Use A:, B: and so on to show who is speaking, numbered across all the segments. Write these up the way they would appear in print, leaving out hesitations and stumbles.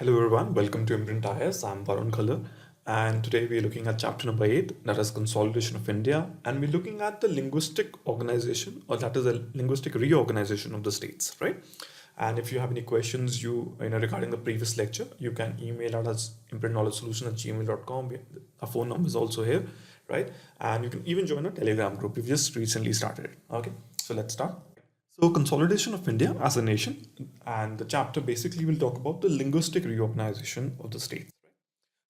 A: Hello everyone, welcome to IMPRINT IS. I'm Varun Khalar, and today we're looking at chapter number 8, that is Consolidation of India, and we're looking at the linguistic organization, or that is the linguistic reorganization of the states, right? And if you have any questions regarding the previous lecture, you can email us imprintknowledgesolution@gmail.com. Our phone number is also here, right? And you can even join a Telegram group. We've just recently started it. Okay, so let's start. So, consolidation of India as a nation, and the chapter basically will talk about the linguistic reorganization of the states.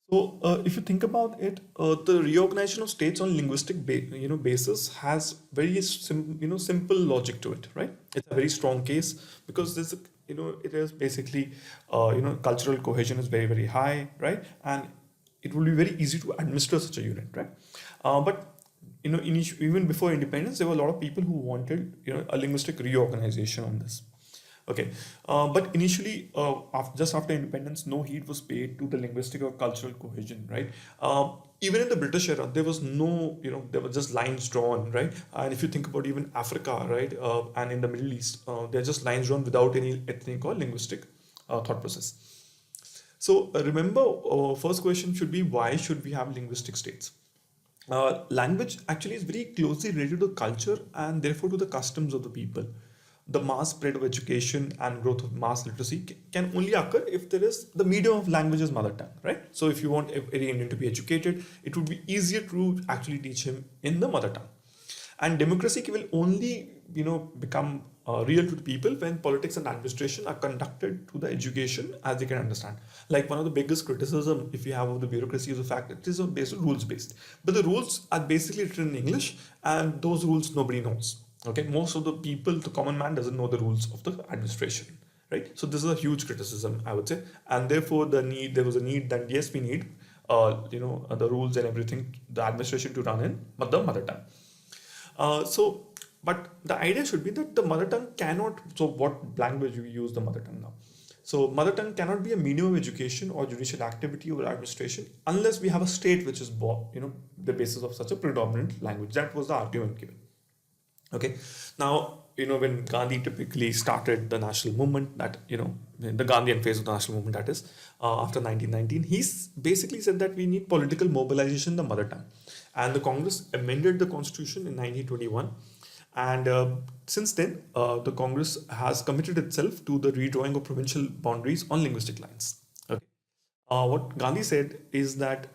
A: So, if you think about it, the reorganization of states on linguistic, basis has very simple logic to it, right? It's a very strong case because it is basically, cultural cohesion is very very high, right? And it will be very easy to administer such a unit, right? But even before independence, there were a lot of people who wanted a linguistic reorganization on this. Okay, but initially, just after independence, no heed was paid to the linguistic or cultural cohesion, right? Even in the British era, there was no, there were just lines drawn, right? And if you think about even Africa, right, and in the Middle East, there are just lines drawn without any ethnic or linguistic thought process. So remember, first question should be, why should we have linguistic states? Language actually is very closely related to culture and therefore to the customs of the people. The mass spread of education and growth of mass literacy can only occur if there is the medium of language is mother tongue, right? So if you want any Indian to be educated, it would be easier to actually teach him in the mother tongue. And democracy will only become real to the people when politics and administration are conducted to the education as they can understand. Like, one of the biggest criticism if you have of the bureaucracy is the fact that it is based rules based, but the rules are basically written in English, and those rules nobody knows. Okay, most of the people, the common man, doesn't know the rules of the administration, right? So this is a huge criticism, I would say, and therefore there was a need that yes, we need the rules and everything, the administration to run in the mother tongue. But the idea should be that the mother tongue cannot. So, what language we use the mother tongue now? So, mother tongue cannot be a medium of education or judicial activity or administration unless we have a state which is, the basis of such a predominant language. That was the argument given. Okay, now when Gandhi typically started the national movement, that the Gandhian phase of the national movement, that is after 1919, he's basically said that we need political mobilization in the mother tongue, and the Congress amended the constitution in 1921, and since then the Congress has committed itself to the redrawing of provincial boundaries on linguistic lines. Okay, what Gandhi said is that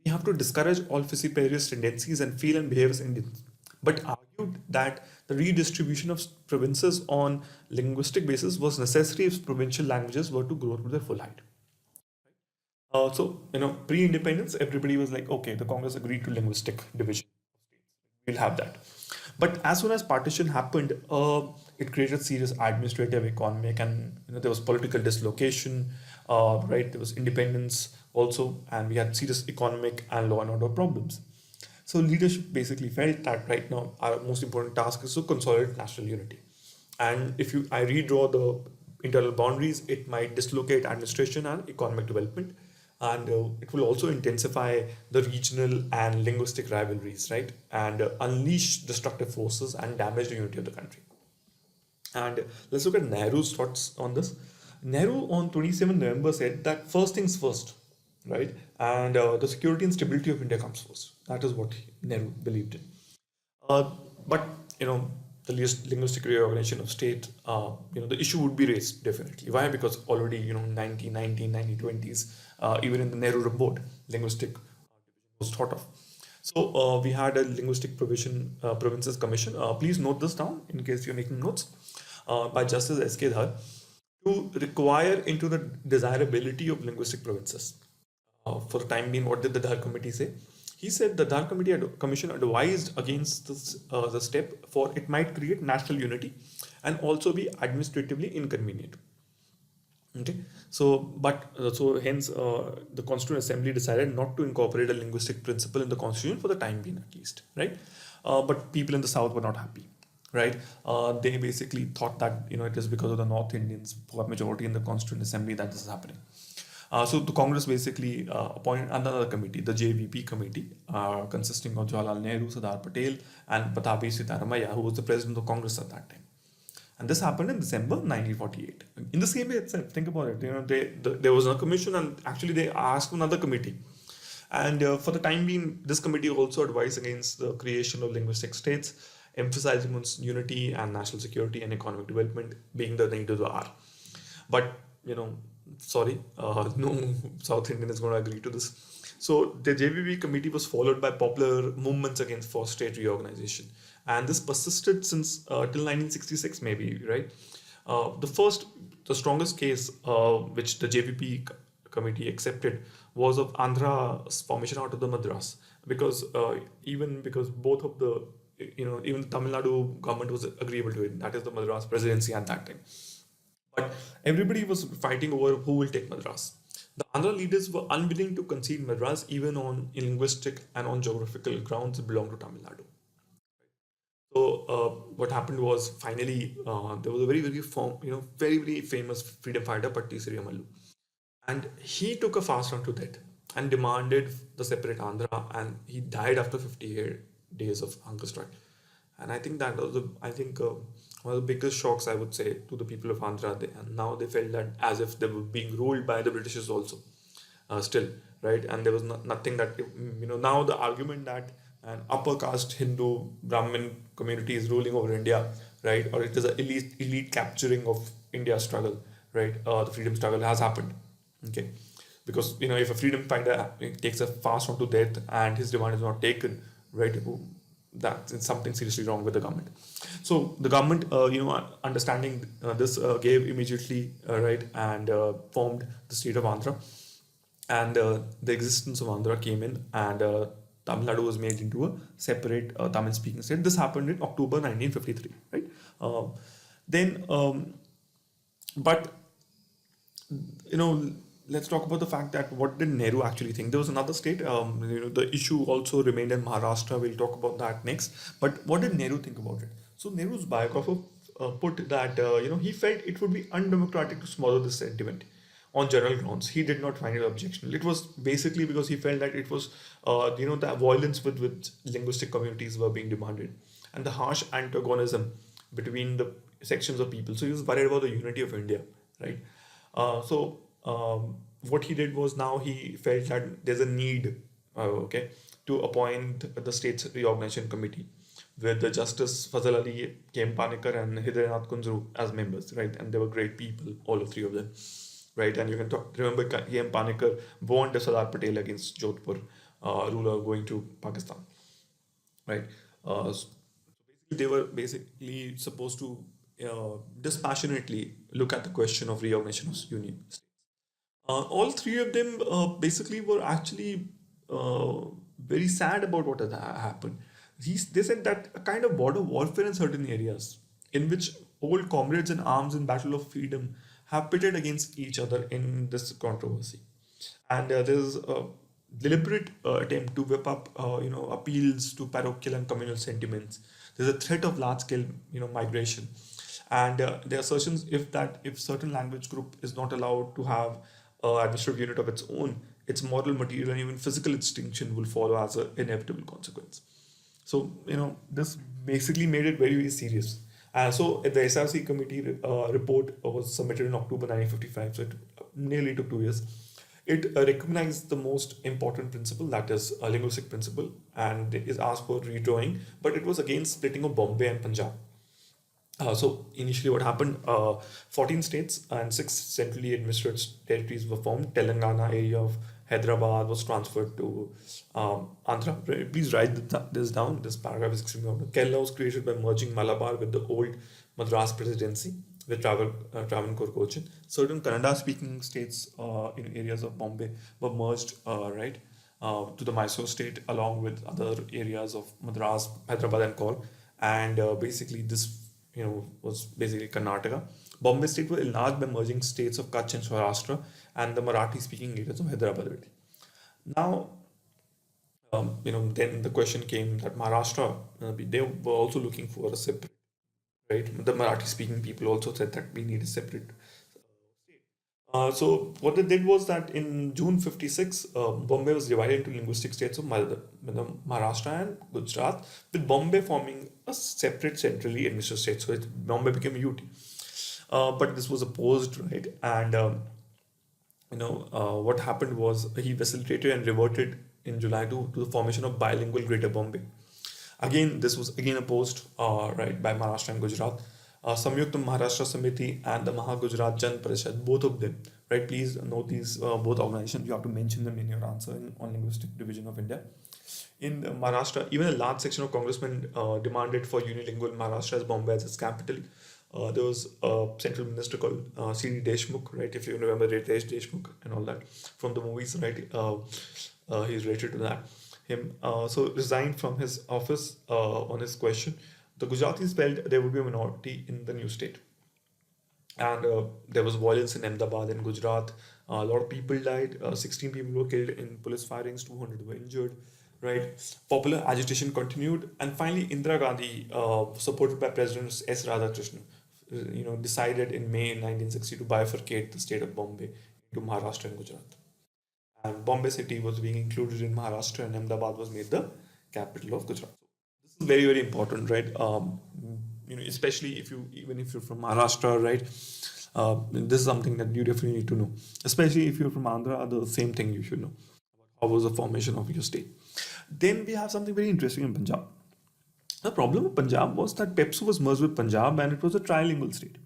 A: we have to discourage all vociferous tendencies and feel and behave as Indians, but argued that the redistribution of provinces on linguistic basis was necessary if provincial languages were to grow to their full height. Pre-independence, everybody was like, okay, the Congress agreed to linguistic division. We'll have that. But as soon as partition happened, it created serious administrative, economic, and there was political dislocation. Right, there was independence also, and we had serious economic and law and order problems. So leadership basically felt that right now our most important task is to consolidate national unity. And if I redraw the internal boundaries, it might dislocate administration and economic development, and it will also intensify the regional and linguistic rivalries, right? And unleash destructive forces and damage the unity of the country. And let's look at Nehru's thoughts on this. Nehru on 27 November said that first things first, right? And the security and stability of India comes first. That is what Nehru believed in. But the linguistic reorganization of state, the issue would be raised definitely. Why? Because already 1919, 1920s, even in the Nehru report, linguistic division was thought of. So we had a linguistic provinces commission. Please note this down in case you're making notes. By Justice S.K. Dhar, to require into the desirability of linguistic provinces. For the time being, what did the Dhar committee say? He said the Dhar commission advised against this, the step, for it might create national unity and also be administratively inconvenient. Okay, so hence the Constituent Assembly decided not to incorporate a linguistic principle in the Constitution for the time being, at least, right? But people in the South were not happy, right? They basically thought that it is because of the North Indians who have majority in the Constituent Assembly that this is happening. So the Congress basically appointed another committee, the Jbp Committee, consisting of Jawaharlal Nehru, Sardar Patel, and Patabi Sitaramaiah, who was the president of Congress at that time. And this happened in December 1948. In the same year itself, think about it. There was a commission, and actually they asked another committee. And for the time being, this committee also advised against the creation of linguistic states, emphasizing on unity and national security and economic development being the need of the hour. But sorry, no South Indian is going to agree to this. So the JBP committee was followed by popular movements against forced state reorganization, and this persisted since till 1966, maybe, right? The strongest case which the JBP committee accepted was of Andhra's formation out of the Madras, because even because both of the even the Tamil Nadu government was agreeable to it. That is the Madras presidency at that time. But everybody was fighting over who will take Madras. The Andhra leaders were unwilling to concede Madras even on linguistic and on geographical grounds it belonged to Tamil Nadu. So what happened was finally there was a very very famous freedom fighter, Patti Siriyamallu, and he took a fast run to that and demanded the separate Andhra, and he died after 58 days of hunger strike. And I think that was one of the biggest shocks, I would say, to the people of Andhra. And now they felt that as if they were being ruled by the Britishers also, still, right? And there was nothing that now the argument that an upper caste Hindu Brahmin community is ruling over India, right? Or it is an elite capturing of India's struggle, right? The freedom struggle has happened, okay? Because if a freedom fighter takes a fast on to death and his demand is not taken, right? That is something seriously wrong with the government. So the government, understanding this, gave immediately right and formed the state of Andhra, and the existence of Andhra came in, and Tamil Nadu was made into a separate Tamil-speaking state. This happened in October 1953, right? Then, but let's talk about the fact that what did Nehru actually think. There was another state, the issue also remained in Maharashtra. We'll talk about that next. But what did Nehru think about it? So Nehru's biographer put that he felt it would be undemocratic to smother this sentiment on general grounds. He did not find it objectionable. It was basically because he felt that it was the violence with which linguistic communities were being demanded, and the harsh antagonism between the sections of people. So he was worried about the unity of India, right? What he did was, now he felt that there's a need, to appoint the state's reorganization committee with the Justice Fazal Ali, K.M. Panikkar, and Hridayanand Kunzru as members, right? And they were great people, all of three of them, right? And you can remember K.M. Panikkar warned Sardar Patel against Jodhpur ruler going to Pakistan, right? So basically, they were basically supposed to dispassionately look at the question of reorganization of union. All three of them basically were actually uh, very sad about what had happened. They said that a kind of border warfare in certain areas, in which old comrades in arms in battle of freedom have pitted against each other in this controversy. And there's a deliberate attempt to whip up, appeals to parochial and communal sentiments. There's a threat of large-scale, migration, and the assertions if certain language group is not allowed to have administrative unit of its own, its moral, material, and even physical extinction will follow as an inevitable consequence. So, this basically made it very, very serious. So the SRC committee report was submitted in October 1955, so it nearly took 2 years. It recognized the most important principle, that is a linguistic principle, and it is asked for redrawing, but it was against splitting of Bombay and Punjab. So initially, what happened? 14 states and 6 centrally administered territories were formed. Telangana area of Hyderabad was transferred to Andhra. Please write this down. This paragraph is extremely important. Kerala was created by merging Malabar with the old Madras presidency with Travancore Cochin. Certain Kannada-speaking states in areas of Bombay were merged, right, to the Mysore state, along with other areas of Madras, Hyderabad, and Kaur. And basically, this was basically Karnataka. Bombay state was enlarged by merging states of Kutch and Saurashtra and the Marathi-speaking areas of Hyderabad. Now, then the question came that Maharashtra, they were also looking for a separate, right? The Marathi-speaking people also said that we need a separate state. So what they did was that in June 56, Bombay was divided into linguistic states of Maharashtra and Gujarat, with Bombay forming a separate centrally administered state. So Bombay became a UT. But this was opposed, right? And what happened was he vacillated and reverted in July to the formation of bilingual Greater Bombay. Again, this was again opposed, right, by Maharashtra and Gujarat. Samyukta Maharashtra Samiti and the Maha Gujarat Jan Parishad, both of them, right? Please note these both organizations. You have to mention them in your answer on Linguistic Division of India. In Maharashtra, even a large section of congressmen demanded for unilingual Maharashtra as Bombay as its capital. There was a central minister called C.D. Deshmukh, right? If you remember Ritesh Deshmukh and all that from the movies, right? He's related to that. Him so resigned from his office on his question. The Gujaratis felt there would be a minority in the new state, and there was violence in Ahmedabad and Gujarat. A lot of people died. 16 people were killed in police firings. 200 were injured. Right. Popular agitation continued, and finally Indira Gandhi, supported by President S. Radhakrishnan, decided in May 1960 to bifurcate the state of Bombay into Maharashtra and Gujarat. And Bombay city was being included in Maharashtra, and Ahmedabad was made the capital of Gujarat. This is very, very important, right? Especially even if you're from Maharashtra, right? This is something that you definitely need to know. Especially if you're from Andhra, the same thing you should know. How was the formation of your state? Then we have something very interesting in Punjab. The problem with Punjab was that Pepsu was merged with Punjab and it was a trilingual state.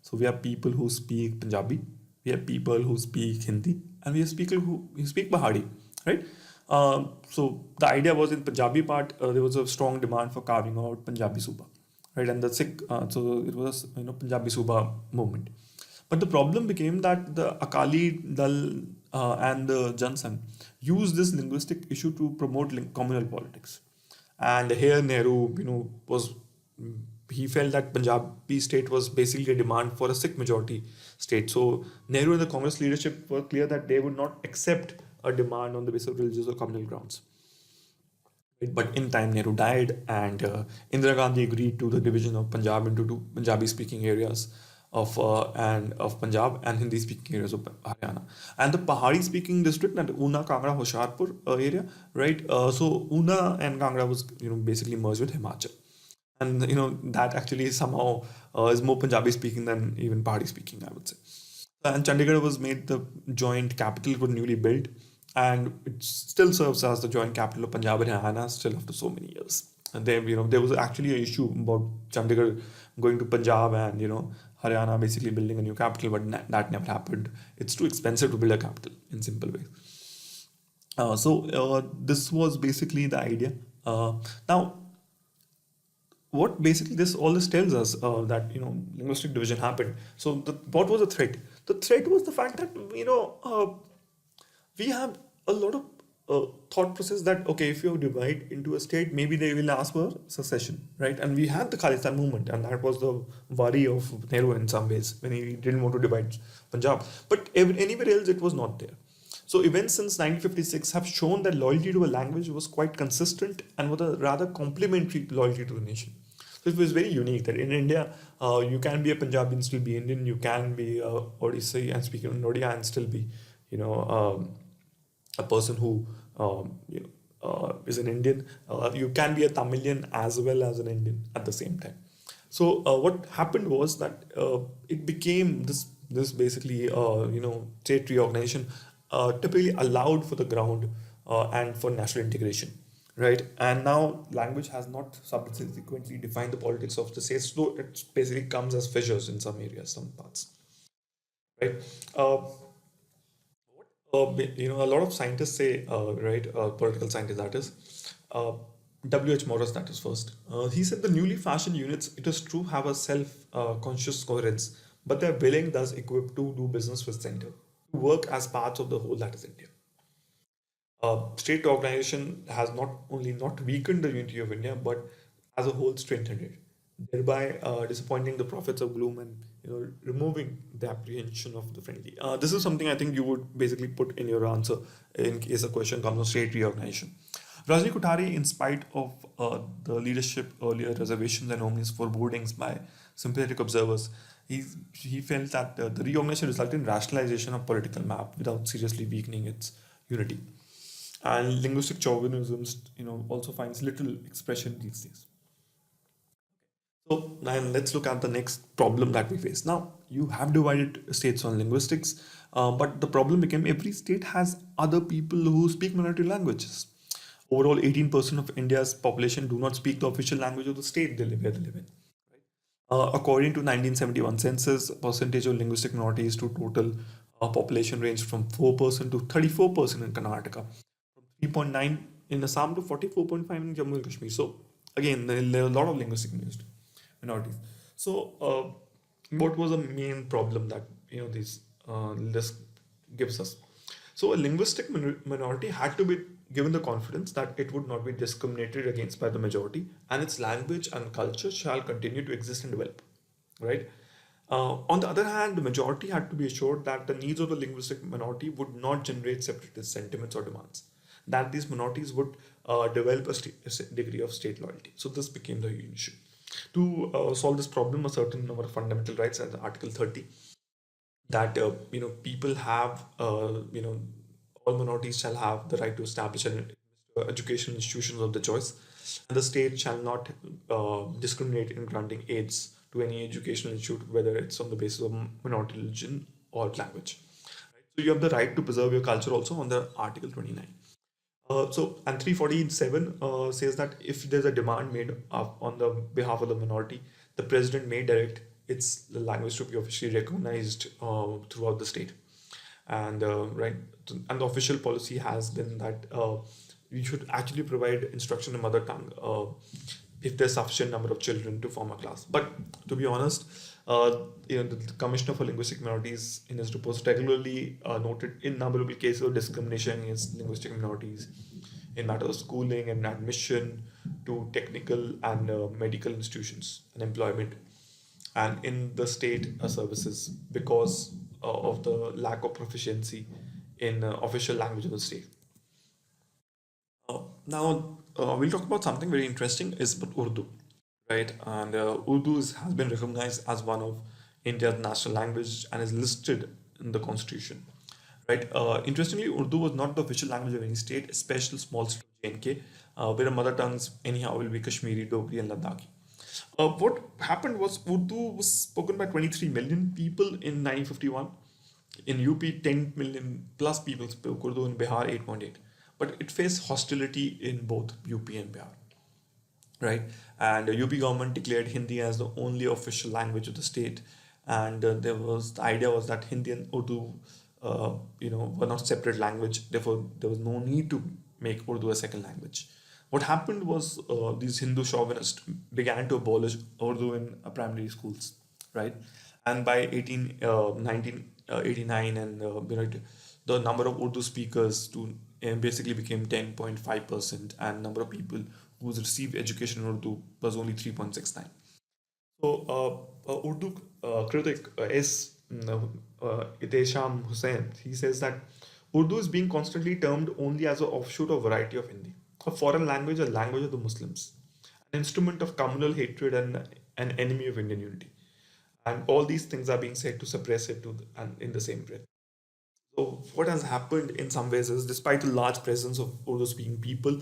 A: So we have people who speak Punjabi, we have people who speak Hindi, and we have people who speak Bahari, right? So the idea was in Punjabi part, there was a strong demand for carving out Punjabi Suba, right? And the Sikh, so it was Punjabi Suba movement. But the problem became that the Akali Dal and the Jansangh used this linguistic issue to promote communal politics. And here Nehru, he felt that Punjabi state was basically a demand for a Sikh majority state. So Nehru and the Congress leadership were clear that they would not accept a demand on the basis of religious or communal grounds. But in time, Nehru died, and Indira Gandhi agreed to the division of Punjab into two Punjabi-speaking areas of Punjab and Hindi-speaking areas of Haryana, and the Pahari-speaking district, that Una, Kangra, Hoshiarpur area, right? So Una and Kangra was basically merged with Himachal, and that actually somehow is more Punjabi-speaking than even Pahari-speaking, I would say. And Chandigarh was made the joint capital, was newly built, and it still serves as the joint capital of Punjab and Haryana still after so many years. And there was actually an issue about Chandigarh going to Punjab and Haryana basically building a new capital, but that never happened. It's too expensive to build a capital in simple ways. So this was basically the idea. Now, what basically all this tells us that linguistic division happened. So what was the threat? The threat was the fact that we have a lot of thought process that okay, if you divide into a state, maybe they will ask for secession, right? And we had the Khalistan movement, and that was the worry of Nehru in some ways when he didn't want to divide Punjab. But anywhere else, it was not there. So events since 1956 have shown that loyalty to a language was quite consistent and was a rather complementary loyalty to the nation. So it was very unique that in India, you can be a Punjabi and still be Indian. You can be Odissi and speak in Odia and still be, a person who is an Indian. You can be a Tamilian as well as an Indian at the same time. So what happened was that it became this basically state reorganization typically allowed for the ground and for national integration, right? And now language has not subsequently defined the politics of the states, though it basically comes as fissures in some areas, some parts, right? A lot of scientists say, right, political scientists, that is, W.H. Morris, that is first. He said the newly fashioned units, it is true, have a self-conscious coherence, but they are willing, thus equipped to do business with center, to work as parts of the whole that is India. State organization has not only not weakened the unity of India, but as a whole strengthened it, thereby disappointing the prophets of gloom and removing the apprehension of the friendly. This is something I think you would basically put in your answer in case a question comes on state reorganization. Rajni Kothari, in spite of the leadership earlier reservations and omnis forebodings by sympathetic observers, He felt that the reorganization resulted in rationalization of political map without seriously weakening its unity. And linguistic chauvinism, also finds little expression these days. So now let's look at the next problem that we face. Now you have divided states on linguistics, but the problem became every state has other people who speak minority languages. Overall, 18% of India's population do not speak the official language of the state where they live in. According to 1971 census, percentage of linguistic minorities to total population ranged from 4% to 34% in Karnataka, from 3.9 in Assam to 44.5 in Jammu and Kashmir. So again, there are a lot of linguistic minorities. So what was the main problem that this list gives us? So a linguistic minority had to be given the confidence that it would not be discriminated against by the majority, and its language and culture shall continue to exist and develop. Right. On the other hand, the majority had to be assured that the needs of the linguistic minority would not generate separatist sentiments or demands, that these minorities would develop a degree of state loyalty. So this became the issue. To solve this problem, a certain number of fundamental rights, as Article 30, that people have all minorities shall have the right to establish an educational institutions of the choice, and the state shall not discriminate in granting aids to any educational institute, whether it's on the basis of minority religion or language. Right? So you have the right to preserve your culture also on the Article 29. And 347 says that if there's a demand made on the behalf of the minority, the president may direct its language to be officially recognized throughout the state. And right, and the official policy has been that you should actually provide instruction in mother tongue if there's sufficient number of children to form a class. But to be honest, the Commissioner for Linguistic Minorities in his reports regularly noted innumerable cases of discrimination against linguistic minorities in matters of schooling and admission to technical and medical institutions and employment, and in the state services because of the lack of proficiency in official language of the state. Now, we'll talk about something very interesting is about Urdu, right? And has been recognized as one of India's national language and is listed in the constitution, right? Interestingly, Urdu was not the official language of any state, especially small state of J&K, where the mother tongues anyhow will be Kashmiri, Dogri, and Ladakhi. What happened was Urdu was spoken by 23 million people in 1951. In UP, 10 million plus people spoke Urdu. In Bihar, 8.8. But it faced hostility in both UP and Bihar, right? And the UP government declared Hindi as the only official language of the state, and the idea was that Hindi and Urdu, were not separate language. Therefore, there was no need to make Urdu a second language. What happened was these Hindu chauvinists began to abolish Urdu in primary schools, right? And by 1989, and the number of Urdu speakers to basically became 10.5%, and number of people who received education in Urdu was only 3.69. So, Urdu critic Itesham Hussain, he says that Urdu is being constantly termed only as an offshoot of variety of Hindi, a foreign language, a language of the Muslims, an instrument of communal hatred and an enemy of Indian unity. And all these things are being said to suppress it and in the same breath. So what has happened in some ways is, despite the large presence of Urdu-speaking people,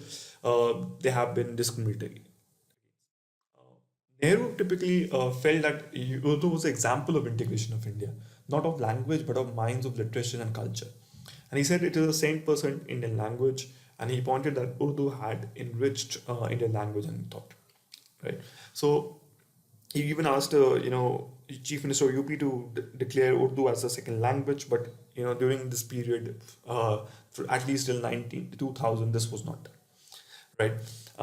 A: they have been discriminated. Nehru typically felt that Urdu was an example of integration of India, not of language but of minds of literature and culture. And he said it is a 100% Indian language, and he pointed that Urdu had enriched Indian language and thought. Right. So he even asked, Chief Minister of UP to declare Urdu as a second language, but during this period, for at least till 2000, this was not done, right?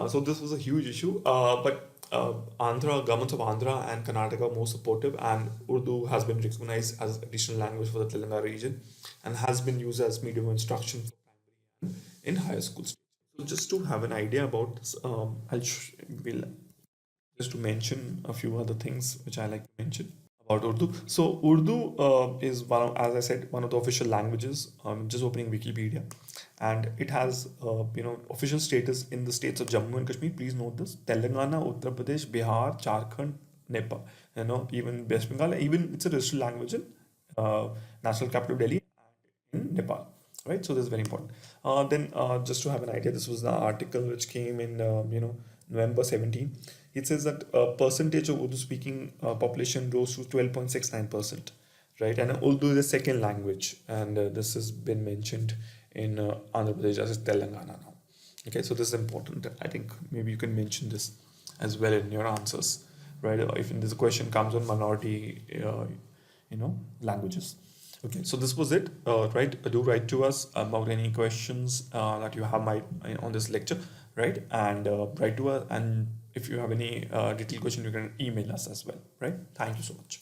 A: So this was a huge issue, but governments of Andhra and Karnataka are more supportive, and Urdu has been recognized as additional language for the Telangana region and has been used as medium of instruction for primary and in higher schools. So just to have an idea about this, will just to mention a few other things which I like to mention about Urdu. So Urdu is as I said, one of the official languages. Just opening Wikipedia, and it has official status in the states of Jammu and Kashmir. Please note this: Telangana, Uttar Pradesh, Bihar, Jharkhand, Nepal. Even West Bengal, even it's a registered language in national capital Delhi in Nepal. Right, so this is very important. Then, just to have an idea, this was the article which came in November 17. It says that percentage of Urdu speaking population rose to 12.69%, right? And Urdu is a second language, and this has been mentioned in Andhra Pradesh as Telangana now. Okay, so this is important. I think maybe you can mention this as well in your answers, right? If this question comes on minority, languages. Okay, so this was it. Right, do write to us about any questions that you have on this lecture, right? And write to us, and if you have any detailed question, you can email us as well, right? Thank you so much.